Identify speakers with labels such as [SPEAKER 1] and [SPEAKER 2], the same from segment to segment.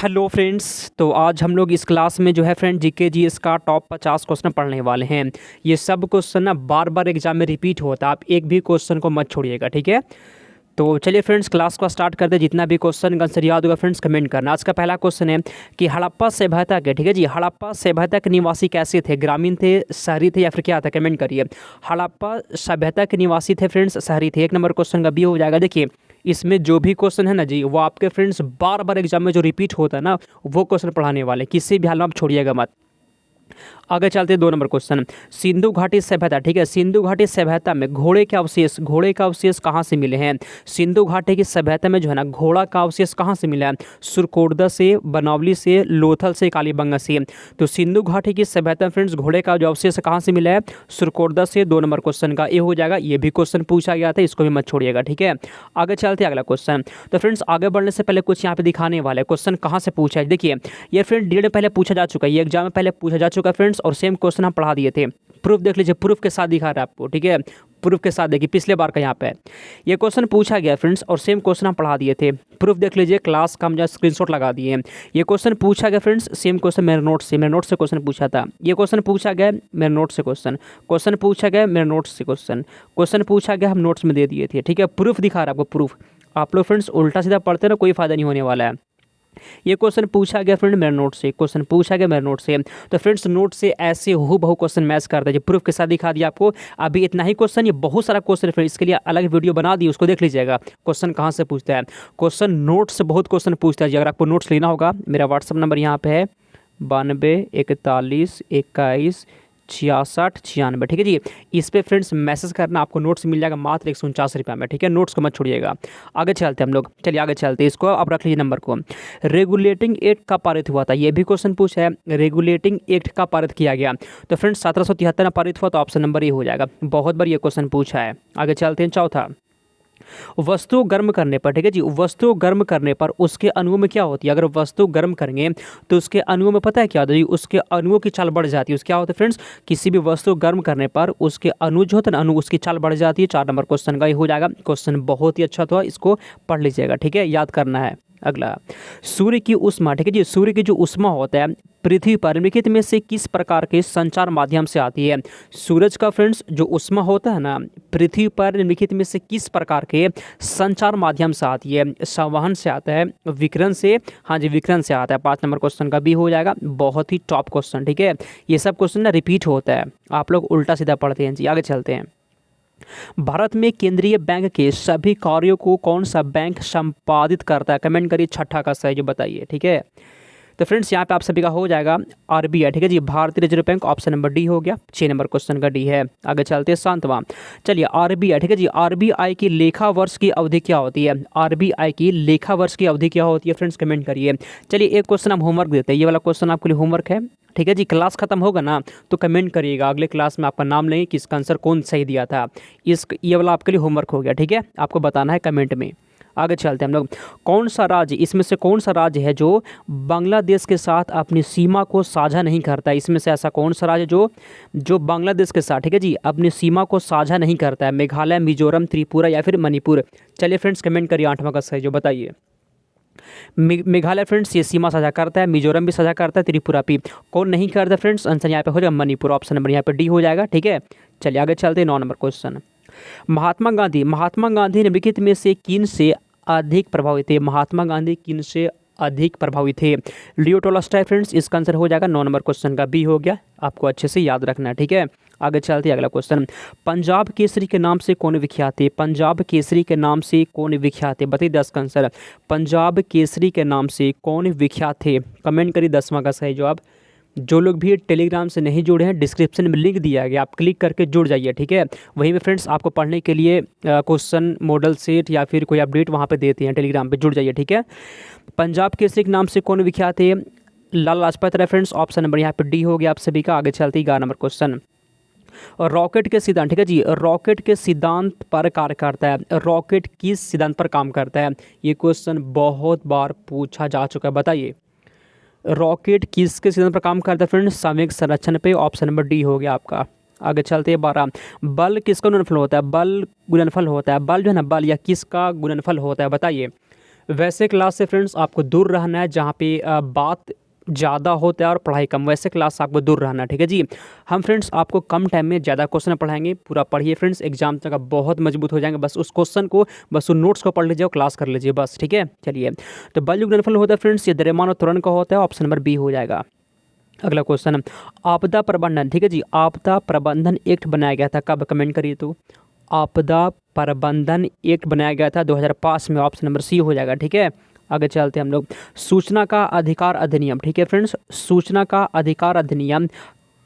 [SPEAKER 1] Hello friends. तो आज हम लोग इस क्लास में जो है फ्रेंड जीके जीएस का टॉप 50 क्वेश्चन पढ़ने वाले हैं। ये सब क्वेश्चन ना बार बार एग्जाम में रिपीट होता है, आप एक भी क्वेश्चन को मत छोड़िएगा, ठीक है। तो चलिए फ्रेंड्स क्लास को स्टार्ट करते हैं। जितना भी क्वेश्चन आंसर याद होगा फ्रेंड्स कमेंट करना। आज का पहला क्वेश्चन है कि हड़प्पा सभ्यता के, ठीक है जी, हड़प्पा सभ्यता के निवासी कैसे थे? ग्रामीण थे, शहरी थे या फिर क्या था? कमेंट करिए। हड़प्पा सभ्यता के निवासी थे फ्रेंड्स, शहरी थे। एक नंबर क्वेश्चन का बी हो जाएगा। देखिए इसमें जो भी क्वेश्चन है ना जी, वो आपके फ्रेंड्स बार बार एग्जाम में जो रिपीट होता है ना, वो क्वेश्चन पढ़ाने वाले, किसी भी हाल में आप छोड़िएगा मत। आगे चलते हैं 2 नंबर क्वेश्चन। सिंधु घाटी सभ्यता, ठीक है, सिंधु घाटी सभ्यता में घोड़े के अवशेष कहाँ से मिले हैं? सिंधु घाटी की सभ्यता में जो है ना घोड़ा का अवशेष कहाँ से मिला है? सुरकोर्दा से, बनावली से, लोथल से, कालीबंगा से। तो सिंधु घाटी की सभ्यता फ्रेंड्स घोड़े का जो अवशेष कहाँ से मिला है? सुरकोर्दा से। 2 नंबर क्वेश्चन का ए हो जाएगा। ये भी क्वेश्चन पूछा गया था, इसको भी मत छोड़िएगा, ठीक है। आगे चलते हैं अगला क्वेश्चन। तो फ्रेंड्स आगे बढ़ने से पहले कुछ यहाँ पे दिखाने वाले क्वेश्चन कहाँ से पूछा है। देखिए ये फ्रेंड डेढ़ पहले पूछा जा चुका है, ये एग्जाम में पहले पूछा जा चुका है फ्रेंड्स, और सेम क्वेश्चन हम पढ़ा दिए थे। प्रूफ देख लीजिए, प्रूफ के साथ दिखा रहा है आपको, ठीक है। प्रूफ के साथ देखिए, पिछले बार का यहाँ पे ये क्वेश्चन पूछा गया फ्रेंड्स, और सेम क्वेश्चन हम पढ़ा दिए थे। प्रूफ देख लीजिए, क्लास का हम जो स्क्रीनशॉट लगा दिए हैं। ये क्वेश्चन पूछा गया फ्रेंड्स, सेम क्वेश्चन मेरे नोट से क्वेश्चन पूछा था। ये क्वेश्चन पूछा गया मेरे नोट से, क्वेश्चन पूछा गया मेरे नोट से, क्वेश्चन पूछा गया हम नोट्स में दे दिए थे, ठीक है। प्रूफ दिखा रहा है आपको, प्रूफ। आप लोग फ्रेंड्स उल्टा सीधा पढ़ते ना, कोई फायदा नहीं होने वाला है। ये क्वेश्चन पूछा गया फ्रेंड मेरे नोट से, क्वेश्चन पूछा गया मेरे नोट से। तो फ्रेंड्स नोट से ऐसे हूबहू क्वेश्चन मैच करता है, जो प्रूफ के साथ दिखा दिया आपको। अभी इतना ही क्वेश्चन, ये बहुत सारा क्वेश्चन फ्रेंड, इसके लिए अलग वीडियो बना दी, उसको देख लीजिएगा। क्वेश्चन कहाँ से पूछता है, क्वेश्चन नोट से बहुत क्वेश्चन पूछता है जी। अगर आपको नोट्स लेना होगा, मेरा व्हाट्सअप नंबर यहाँ पे है 92 41 21 66 96, ठीक है जी। इस पे फ्रेंड्स मैसेज करना, आपको नोट्स मिल जाएगा मात्र 149 रुपये में, ठीक है। नोट्स को मत छोड़िएगा। आगे चलते हैं हम लोग, चलिए आगे चलते हैं। इसको आप रख लीजिए नंबर को। रेगुलेटिंग एक्ट का पारित हुआ था, ये भी क्वेश्चन पूछा है। रेगुलेटिंग एक्ट का पारित किया गया तो फ्रेंड्स 1773 में पारित हुआ, तो ऑप्शन नंबर ये हो जाएगा। बहुत बार ये क्वेश्चन पूछा है। आगे चलते हैं चौथा। वस्तु गर्म करने पर, ठीक है जी, वस्तु गर्म करने पर उसके अणुओं में क्या होती है? अगर वस्तु गर्म करेंगे तो उसके अणुओं में पता है क्या होता है? उसके अणुओं की चाल बढ़ जाती है। उसके क्या होता है फ्रेंड्स? किसी भी वस्तु गर्म करने पर उसके अणु जो होते हैं ना, अणु, उसकी चाल बढ़ जाती है। 4 नंबर क्वेश्चन का ये हो जाएगा। क्वेश्चन बहुत ही अच्छा था, इसको पढ़ लीजिएगा, ठीक है, याद करना है। अगला, सूर्य की उष्मा, ठीक है जी, सूर्य की जो उष्मा होता है पृथ्वी पर निम्नलिखित में से किस प्रकार के संचार माध्यम से आती है? सूरज का फ्रेंड्स जो उष्मा होता है ना, पृथ्वी पर निम्नलिखित में से किस प्रकार के संचार माध्यम से आती है? संवहन से आता है, विकिरण से, हाँ जी विकिरण से आता है। 5 नंबर क्वेश्चन का भी हो जाएगा। बहुत ही टॉप क्वेश्चन, ठीक है। ये सब क्वेश्चन ना रिपीट होता है, आप लोग उल्टा सीधा पढ़ते हैं जी। आगे चलते हैं। भारत में केंद्रीय बैंक के सभी कार्यों को कौन सा बैंक संपादित करता है? कमेंट करिए, छठा का सही जो बताइए, ठीक है। तो फ्रेंड्स यहाँ पे आप सभी का हो जाएगा आरबीआई, ठीक है जी, भारतीय reserve bank. Option number D हो गया। 6 नंबर क्वेश्चन का डी है। आगे चलते हैं शांतवा। चलिए आरबीआई, ठीक है जी, आरबीआई की लेखा वर्ष की अवधि क्या होती है? आरबीआई की लेखा वर्ष की अवधि क्या होती है फ्रेंड्स? कमेंट करिए। चलिए एक क्वेश्चन हम होमवर्क देते हैं, ये वाला क्वेश्चन आपके लिए होमवर्क है, ठीक है जी। क्लास खत्म होगा ना तो कमेंट करिएगा, अगले क्लास में आपका नाम लेंगे कि इसका आंसर कौन सही दिया था। ये वाला आपके लिए होमवर्क हो गया, ठीक है, आपको बताना है कमेंट में। आगे चलते हैं हम लोग। कौन सा राज्य, इसमें से कौन सा राज्य है जो बांग्लादेश के साथ अपनी सीमा को साझा नहीं करता है? इसमें से ऐसा कौन सा राज्य जो बांग्लादेश के साथ, ठीक है जी, अपनी सीमा को साझा नहीं करता है? मेघालय, मिजोरम, त्रिपुरा या फिर मणिपुर? चलिए फ्रेंड्स कमेंट करिए 8वां का सही जो बताइए। मेघालय फ्रेंड्स ये सीमा साझा करता है, मिजोरम भी साझा करता है, त्रिपुरा भी। कौन नहीं करता फ्रेंड्स? आंसर यहाँ पे हो जाएगा मणिपुर। ऑप्शन नंबर यहाँ पे डी हो जाएगा, ठीक है। चलिए आगे चलते हैं 9 नंबर क्वेश्चन। महात्मा गांधी निम्नलिखित में से किन से अधिक प्रभावित थे? महात्मा गांधी किन से अधिक प्रभावित थे? लियो टॉलस्टॉय फ्रेंड्स, इसका आंसर हो जाएगा 9 नंबर क्वेश्चन का बी हो गया। आपको अच्छे से याद रखना है, ठीक है। आगे चलते हैं अगला क्वेश्चन। पंजाब केसरी के नाम से कौन विख्यात है? पंजाब केसरी के नाम से कौन विख्यात है? बताइए 10 का आंसर। पंजाब केसरी के नाम से कौन विख्यात है? कमेंट करिए 10वां का सही जवाब। जो लोग भी टेलीग्राम से नहीं जुड़े हैं, डिस्क्रिप्शन में लिंक दिया गया, आप क्लिक करके जुड़ जाइए, ठीक है। वहीं में फ्रेंड्स आपको पढ़ने के लिए क्वेश्चन मॉडल सेट या फिर कोई अपडेट वहाँ पे देते हैं, टेलीग्राम पे जुड़ जाइए, ठीक है। पंजाब केसरी के नाम से कौन विख्यात है? Lala Lajpat Rai friends. Option number यहाँ पे डी हो गया आप सभी का। आगे चलते 11 नंबर क्वेश्चन। और रॉकेट के सिद्धांत, ठीक है जी, रॉकेट के सिद्धांत पर कार्य करता है। रॉकेट किस सिद्धांत पर काम करता है? ये क्वेश्चन बहुत बार पूछा जा चुका है, बताइए रॉकेट किसके सिद्धांत पर काम करता है फ्रेंड्स? सामयिक संरक्षण पे। ऑप्शन नंबर डी हो गया आपका। आगे चलते हैं 12। बल किसका गुणनफल होता है? बल गुणनफल होता है। बल जो है ना, बल या किसका गुणनफल होता है बताइए? वैसे क्लास से फ्रेंड्स आपको दूर रहना है जहाँ पे बात ज़्यादा होता है और पढ़ाई कम, वैसे क्लास से आपको दूर रहना है, ठीक है जी। हम फ्रेंड्स आपको कम टाइम में ज़्यादा क्वेश्चन पढ़ाएंगे, पूरा पढ़िए फ्रेंड्स, एग्जाम तक आप बहुत मजबूत हो जाएंगे। बस उस क्वेश्चन को, बस उन नोट्स को पढ़ लीजिए और क्लास कर लीजिए बस, ठीक है। चलिए, तो बल युग गुणनफल होता है फ्रेंड्स, ये द्रव्यमान और त्वरण का होता है, ऑप्शन नंबर बी हो जाएगा। अगला क्वेश्चन, आपदा प्रबंधन, ठीक है जी, आपदा प्रबंधन एक्ट बनाया गया था कब, कमेंट करिए। तो आपदा प्रबंधन एक्ट बनाया गया था 2005 में, ऑप्शन नंबर सी हो जाएगा, ठीक है। आगे चलते हैं हम लोग, सूचना का अधिकार अधिनियम, ठीक है फ्रेंड्स, सूचना का अधिकार अधिनियम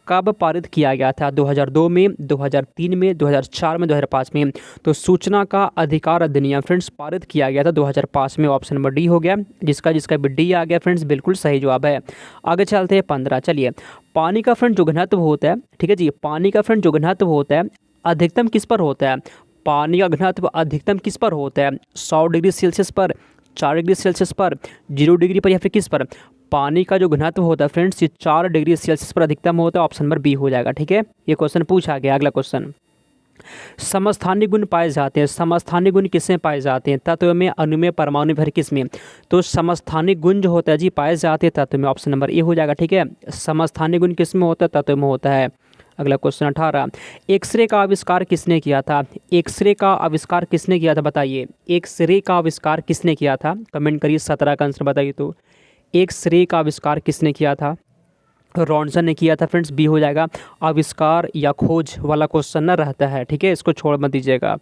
[SPEAKER 1] कब पारित किया गया था, 2002 में, 2003 में, 2004 में, 2005 में। तो सूचना का अधिकार अधिनियम फ्रेंड्स पारित किया गया था 2005 में, ऑप्शन नंबर डी हो गया। जिसका जिसका भी डी आ गया फ्रेंड्स बिल्कुल सही जवाब है। आगे चलते हैं 15। चलिए, पानी का फ्रेंड जो घनत्व होता है, ठीक है जी, पानी का फ्रेंड जो घनत्व होता है अधिकतम किस पर होता है, पानी का घनत्व अधिकतम किस पर होता है, 100 डिग्री सेल्सियस पर, 4 डिग्री सेल्सियस पर, 0 डिग्री पर, या फिर किस पर। पानी का जो घनत्व होता है फ्रेंड्स ये 4 डिग्री सेल्सियस पर अधिकतम होता है, ऑप्शन नंबर बी हो जाएगा, ठीक है। ये क्वेश्चन पूछा गया। अगला क्वेश्चन, समस्थानिक गुण पाए जाते हैं, समस्थानिक गुण किसमें पाए जाते हैं, तत्व में, अणु में, परमाणु में, किस में। तो समस्थानिक गुण जो होता है जी पाए जाते हैं तत्व में, ऑप्शन नंबर ए हो जाएगा, ठीक है। समस्थानिक गुण किस में होता है, तत्व में होता है। अगला क्वेश्चन 18, एक्सरे का आविष्कार किसने किया था, एक्सरे का आविष्कार किसने किया था बताइए, एक्सरे का आविष्कार किसने किया था, कमेंट करिए, 17 का आंसर बताइए। तो एक्सरे का आविष्कार किसने किया था, रॉन्सन ने किया था फ्रेंड्स, बी हो जाएगा। आविष्कार या खोज वाला क्वेश्चन न रहता है, ठीक है, इसको छोड़ मत दीजिएगा।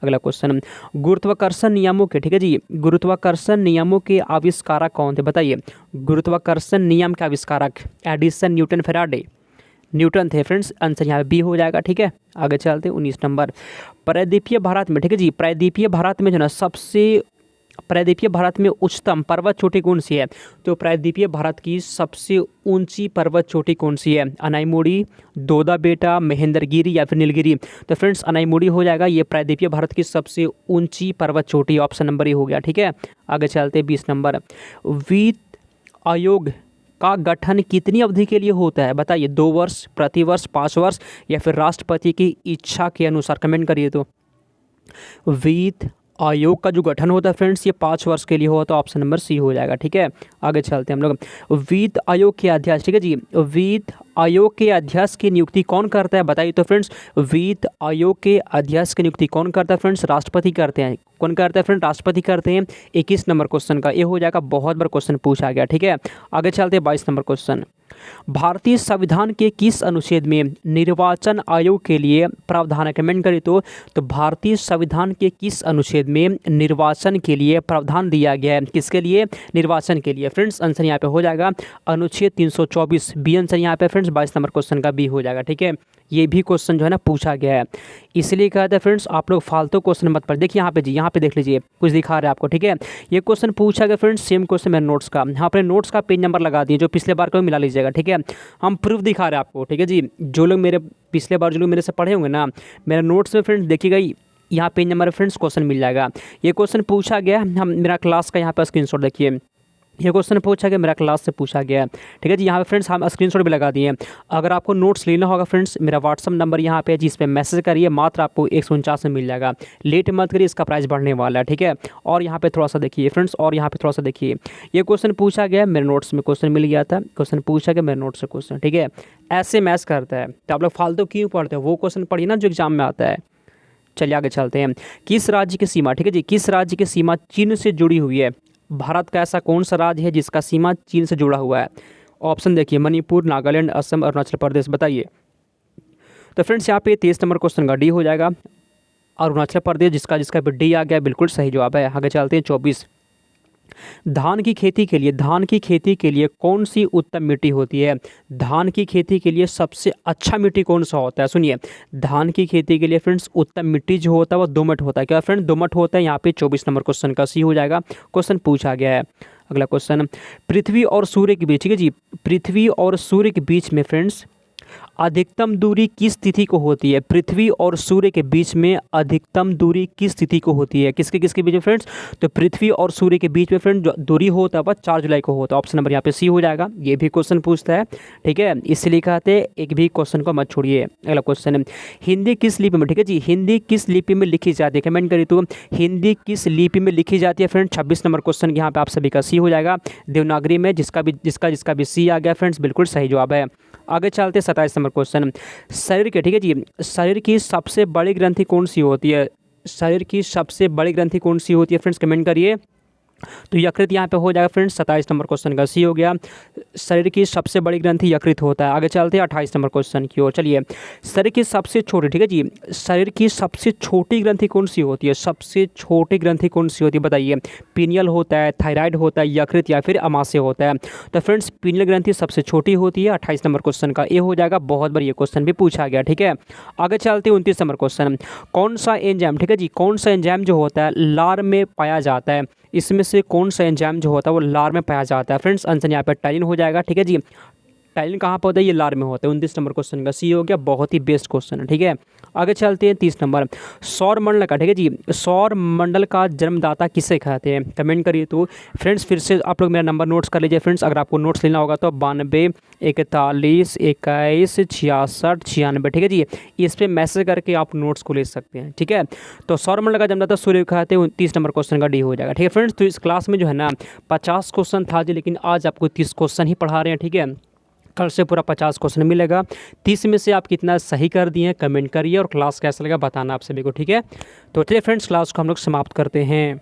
[SPEAKER 1] अगला क्वेश्चन, गुरुत्वाकर्षण नियमों के, ठीक है जी, गुरुत्वाकर्षण नियमों के आविष्कारक कौन थे बताइए। गुरुत्वाकर्षण नियम के आविष्कारक एडिसन, न्यूटन, फैराडे। न्यूटन थे फ्रेंड्स, आंसर यहाँ पे बी हो जाएगा, ठीक है। आगे चलते हैं 19 नंबर, प्रायद्वीपीय भारत में, ठीक है जी, प्रायद्वीपीय भारत में जो ना सबसे, प्रायद्वीपीय भारत में उच्चतम पर्वत चोटी कौन सी है। तो प्रायद्वीपीय भारत की सबसे ऊंची पर्वत चोटी कौन सी है, अनाईमुड़ी, दोदा बेटा, महेंद्रगिरी, या फिर नीलगिरी। तो फ्रेंड्स अनाईमुड़ी हो जाएगा, ये प्रायद्वीपीय भारत की सबसे ऊंची पर्वत चोटी, ऑप्शन नंबर ए हो गया, ठीक है। आगे चलते हैं 20 नंबर, वित्त आयोग का गठन कितनी अवधि के लिए होता है बताइए, 2 वर्ष, प्रति वर्ष, 5 वर्ष, या फिर राष्ट्रपति की इच्छा के अनुसार, कमेंट करिए। तो वित्त आयोग का जो गठन होता है फ्रेंड्स ये 5 वर्ष के लिए होता है, ऑप्शन नंबर सी हो जाएगा, ठीक है। आगे चलते हैं हम लोग, वित्त आयोग के अध्यक्ष, ठीक है जी, वित्त आयोग के अध्यक्ष की नियुक्ति कौन करता है बताइए। तो फ्रेंड्स वित्त आयोग के अध्यक्ष की नियुक्ति कौन करता है फ्रेंड्स, राष्ट्रपति करते हैं। कौन करता है फ्रेंड, राष्ट्रपति करते हैं। 21 नंबर क्वेश्चन का ये हो जाएगा, बहुत बार क्वेश्चन पूछा गया, ठीक है। आगे चलते हैं 22 नंबर क्वेश्चन, भारतीय संविधान के किस अनुच्छेद में निर्वाचन आयोग के लिए प्रावधान है, कमेंट करें। तो भारतीय संविधान के किस अनुच्छेद में निर्वाचन के लिए प्रावधान दिया गया है, किसके लिए, निर्वाचन के लिए फ्रेंड्स। आंसर यहाँ पे हो जाएगा अनुच्छेद 324, बी आंसर यहाँ पे फ्रेंड्स 22 नंबर क्वेश्चन का बी हो जाएगा, ठीक है। ये भी क्वेश्चन जो है ना पूछा गया है, इसलिए कहते हैं फ्रेंड्स आप लोग फालतू क्वेश्चन मत पढ़। देखिए यहाँ पे जी, यहाँ पे देख लीजिए, कुछ दिखा रहा है आपको, ठीक है। ये क्वेश्चन पूछा गया फ्रेंड्स, सेम क्वेश्चन मेरे नोट्स का, यहाँ पे नोट्स का पेज नंबर लगा दिए, जो पिछले बार को मिला लीजिएगा, ठीक है। हम प्रूफ दिखा रहे हैं आपको, ठीक है जी। जो लोग मेरे पिछले बार जो लोग मेरे से पढ़े होंगे ना, मेरे नोट्स में फ्रेंड्स देखिएगा, यहाँ पेज नंबर फ्रेंड्स क्वेश्चन मिल जाएगा। ये क्वेश्चन पूछा गया, हम मेरा क्लास का यहाँ पर स्क्रीनशॉट देखिए, ये क्वेश्चन पूछा गया, मेरा क्लास से पूछा गया, ठीक है जी। यहाँ पे फ्रेंड्स हम स्क्रीनशॉट भी लगा दिए। अगर आपको नोट्स लेना होगा फ्रेंड्स, मेरा व्हाट्सअप नंबर यहाँ पे है, जिस पे मैसेज करिए, मात्र आपको 149 में मिल जाएगा। लेट मत करिए, इसका प्राइस बढ़ने वाला है, ठीक है। और यहाँ पे थोड़ा सा देखिए फ्रेंड्स, और यहाँ पे थोड़ा सा देखिए, ये क्वेश्चन पूछा गया, मेरे नोट्स में क्वेश्चन मिल गया था, क्वेश्चन पूछा गया मेरे नोट्स से क्वेश्चन, ठीक है। ऐसे मैच करता है, तो आप लोग फालतू क्यों पढ़ते हो, वो क्वेश्चन पढ़िए ना जो एग्जाम में आता है। चलिए आगे चलते हैं, किस राज्य की सीमा, ठीक है जी, किस राज्य की सीमा चीन से जुड़ी हुई है। भारत का ऐसा कौन सा राज्य है जिसका सीमा चीन से जुड़ा हुआ है। ऑप्शन देखिए, मणिपुर, नागालैंड, असम, अरुणाचल प्रदेश, बताइए। तो फ्रेंड्स यहाँ पे 23 नंबर क्वेश्चन का डी हो जाएगा, अरुणाचल प्रदेश, जिसका जिसका डी आ गया बिल्कुल सही जवाब है। आगे चलते हैं 24, धान की खेती के लिए, धान की खेती के लिए कौन सी उत्तम मिट्टी होती है। धान की खेती के लिए सबसे अच्छा मिट्टी कौन सा होता है, सुनिए। धान की खेती के लिए फ्रेंड्स उत्तम मिट्टी जो होता है वो दोमट होता है। क्या फ्रेंड, दोमट होता है। यहाँ पे 24 नंबर क्वेश्चन का सी हो जाएगा, क्वेश्चन पूछा गया है। अगला क्वेश्चन, पृथ्वी और सूर्य के बीच, ठीक है जी, पृथ्वी और सूर्य के बीच में फ्रेंड्स अधिकतम दूरी किस तिथि को होती है? पृथ्वी और सूर्य के बीच में अधिकतम दूरी किस तिथि को होती है? किसके किसके बीच में फ्रेंड्स? तो पृथ्वी और सूर्य के बीच में फ्रेंड जो दूरी होता है वह 4 जुलाई को होता है। ऑप्शन नंबर यहाँ पे सी हो जाएगा। ये भी क्वेश्चन पूछता है, ठीक है, इसलिए कहते हैं एक भी क्वेश्चन को मत छोड़िए। अगला क्वेश्चन है, हिंदी किस लिपि में, ठीक है जी, हिंदी किस लिपि में लिखी जाती है? कमेंट करिए तो हिंदी किस लिपि में लिखी जाती है फ्रेंड? 26 नंबर क्वेश्चन यहाँ पे आप सभी का सी हो जाएगा, देवनागरी में। जिसका भी सी आ गया फ्रेंड्स, बिल्कुल सही जवाब है। आगे चलते 27 नंबर क्वेश्चन, शरीर के, ठीक है जी, शरीर की सबसे बड़ी ग्रंथि कौन सी होती है? शरीर की सबसे बड़ी ग्रंथि कौन सी होती है फ्रेंड्स? कमेंट करिए। तो यकृत यहाँ पे हो जाएगा फ्रेंड्स। 27 नंबर क्वेश्चन का सी हो गया। शरीर की सबसे बड़ी ग्रंथि यकृत होता है। आगे चलते हैं 28 नंबर क्वेश्चन की ओर। चलिए, शरीर की सबसे छोटी, ठीक है जी, शरीर की सबसे छोटी ग्रंथि कौन सी होती है? सबसे छोटी ग्रंथि कौन सी होती है बताइए? पीनियल होता है, थायराइड होता है, यकृत या फिर अमाशय होता है? तो फ्रेंड्स पीनियल ग्रंथि सबसे छोटी होती है। 28 नंबर क्वेश्चन का ए हो जाएगा। बहुत बार ये क्वेश्चन भी पूछा गया, ठीक है। आगे चलते हैं 29 नंबर क्वेश्चन, कौन सा एंजाइम, ठीक है जी, कौन सा एंजाइम जो होता है लार में पाया जाता है? इसमें से कौन सा एंजाइम जो होता है वो लार में पाया जाता है? फ्रेंड्स आंसर यहाँ पे टाइलिन हो जाएगा, ठीक है जी। टाइलिन कहाँ पर होता है? ये लार में होता है। 29 नंबर क्वेश्चन का सी हो गया। बहुत ही बेस्ट क्वेश्चन है, ठीक है। आगे चलते हैं 30 नंबर, सौर मंडल का, ठीक है जी, सौर मंडल का जन्मदाता किसे कहते हैं? कमेंट करिए तो फ्रेंड्स फिर से आप लोग मेरा नंबर नोट्स कर लीजिए फ्रेंड्स। अगर आपको नोट्स लेना होगा तो 92 41 21 66 96, ठीक है जी, इस पर मैसेज करके आप नोट्स को ले सकते हैं, ठीक है। तो सौर मंडल का जन्मदाता सूर्य कहते हैं। 30 नंबर क्वेश्चन का डी हो जाएगा, ठीक है फ्रेंड्स। तो इस क्लास में जो है ना 50 क्वेश्चन था जी, लेकिन आज आपको 30 क्वेश्चन ही पढ़ा रहे हैं, ठीक है। कल से पूरा 50 क्वेश्चन मिलेगा। 30 में से आप कितना सही कर दिए कमेंट करिए, और क्लास कैसा लगा बताना आप सभी को, ठीक है। तो चलिए फ्रेंड्स, क्लास को हम लोग समाप्त करते हैं।